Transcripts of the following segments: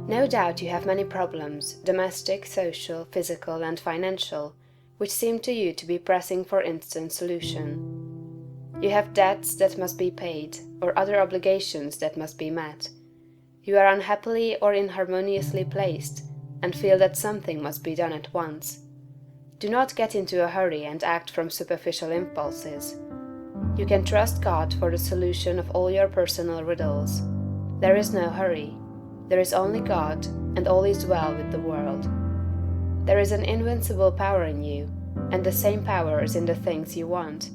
No doubt you have many problems, domestic, social, physical, and financial, which seem to you to be pressing for instant solution. You have debts that must be paid, or other obligations that must be met. You are unhappily or inharmoniously placed, and feel that something must be done at once. Do not get into a hurry and act from superficial impulses. You can trust God for the solution of all your personal riddles. There is no hurry. There is only God, and all is well with the world. There is an invincible power in you, and the same power is in the things you want.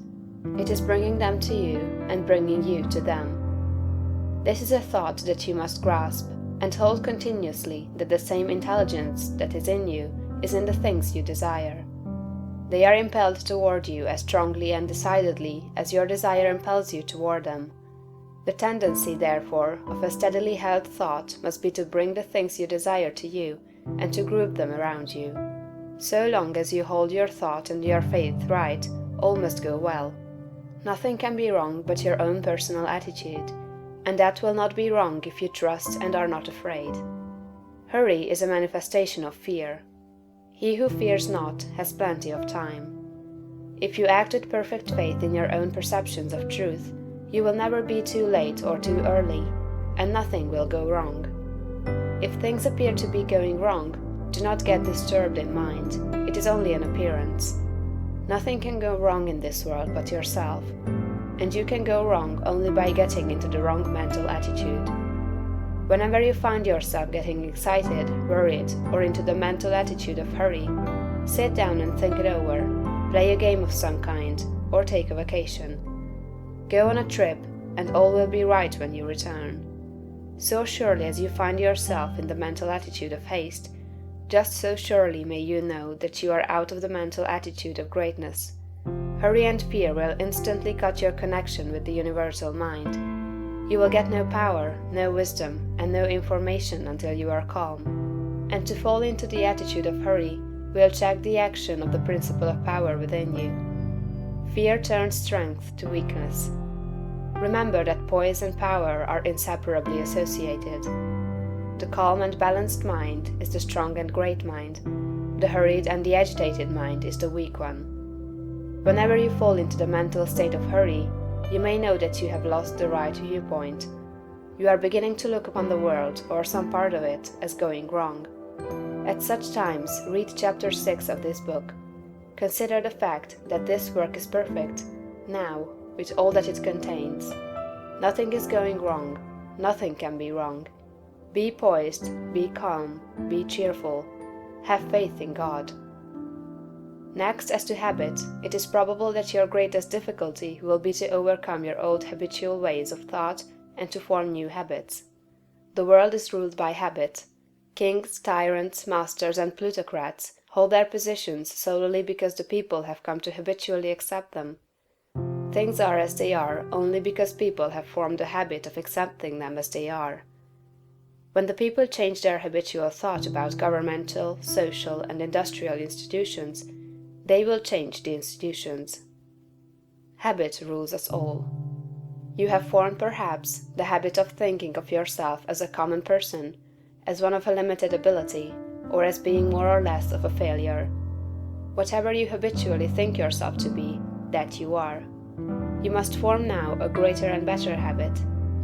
It is bringing them to you and bringing you to them. This is a thought that you must grasp, and hold continuously that the same intelligence that is in you is in the things you desire. They are impelled toward you as strongly and decidedly as your desire impels you toward them. The tendency, therefore, of a steadily held thought must be to bring the things you desire to you, and to group them around you. So long as you hold your thought and your faith right, all must go well. Nothing can be wrong but your own personal attitude, and that will not be wrong if you trust and are not afraid. Hurry is a manifestation of fear. He who fears not has plenty of time. If you act with perfect faith in your own perceptions of truth, you will never be too late or too early, and nothing will go wrong. If things appear to be going wrong, do not get disturbed in mind. It is only an appearance. Nothing can go wrong in this world but yourself, and you can go wrong only by getting into the wrong mental attitude. Whenever you find yourself getting excited, worried, or into the mental attitude of hurry, sit down and think it over, play a game of some kind, or take a vacation. Go on a trip, and all will be right when you return. So surely as you find yourself in the mental attitude of haste, just so surely may you know that you are out of the mental attitude of greatness. Hurry and fear will instantly cut your connection with the universal mind. You will get no power, no wisdom, and no information until you are calm. And to fall into the attitude of hurry will check the action of the principle of power within you. Fear turns strength to weakness. Remember that poise and power are inseparably associated. The calm and balanced mind is the strong and great mind. The hurried and the agitated mind is the weak one. Whenever you fall into the mental state of hurry, you may know that you have lost the right viewpoint. You are beginning to look upon the world, or some part of it, as going wrong. At such times, read chapter 6 of this book. Consider the fact that this work is perfect, now, with all that it contains. Nothing is going wrong. Nothing can be wrong. Be poised, be calm, be cheerful. Have faith in God. Next, as to habit, it is probable that your greatest difficulty will be to overcome your old habitual ways of thought and to form new habits. The world is ruled by habit. Kings, tyrants, masters, and plutocrats hold their positions solely because the people have come to habitually accept them. Things are as they are only because people have formed the habit of accepting them as they are. When the people change their habitual thought about governmental, social, and industrial institutions, they will change the institutions. Habit rules us all. You have formed, perhaps, the habit of thinking of yourself as a common person, as one of a limited ability, or as being more or less of a failure. Whatever you habitually think yourself to be, that you are. You must form now a greater and better habit.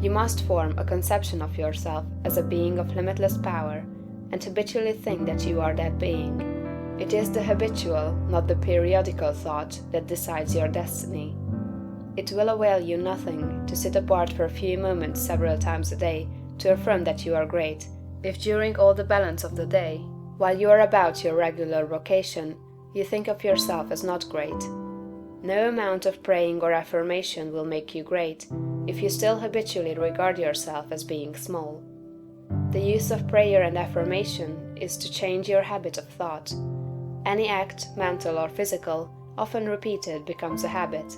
You must form a conception of yourself as a being of limitless power, and habitually think that you are that being. It is the habitual, not the periodical thought that decides your destiny. It will avail you nothing to sit apart for a few moments several times a day to affirm that you are great, if during all the balance of the day, while you are about your regular vocation, you think of yourself as not great. No amount of praying or affirmation will make you great, if you still habitually regard yourself as being small. The use of prayer and affirmation is to change your habit of thought. Any act, mental or physical, often repeated becomes a habit.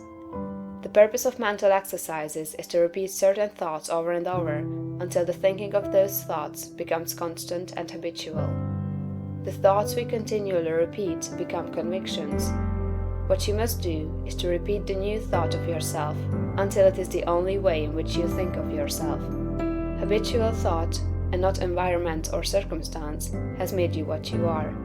The purpose of mental exercises is to repeat certain thoughts over and over until the thinking of those thoughts becomes constant and habitual. The thoughts we continually repeat become convictions. What you must do is to repeat the new thought of yourself until it is the only way in which you think of yourself. Habitual thought, and not environment or circumstance, has made you what you are.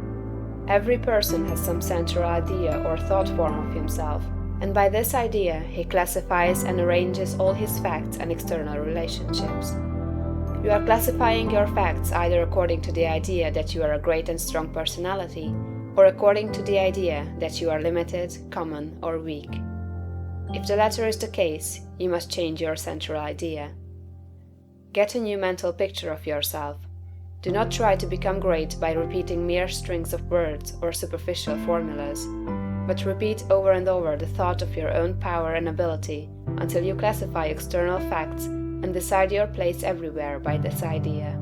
Every person has some central idea or thought form of himself, and by this idea he classifies and arranges all his facts and external relationships. You are classifying your facts either according to the idea that you are a great and strong personality, or according to the idea that you are limited, common, or weak. If the latter is the case, you must change your central idea. Get a new mental picture of yourself. Do not try to become great by repeating mere strings of words or superficial formulas, but repeat over and over the thought of your own power and ability until you classify external facts and decide your place everywhere by this idea.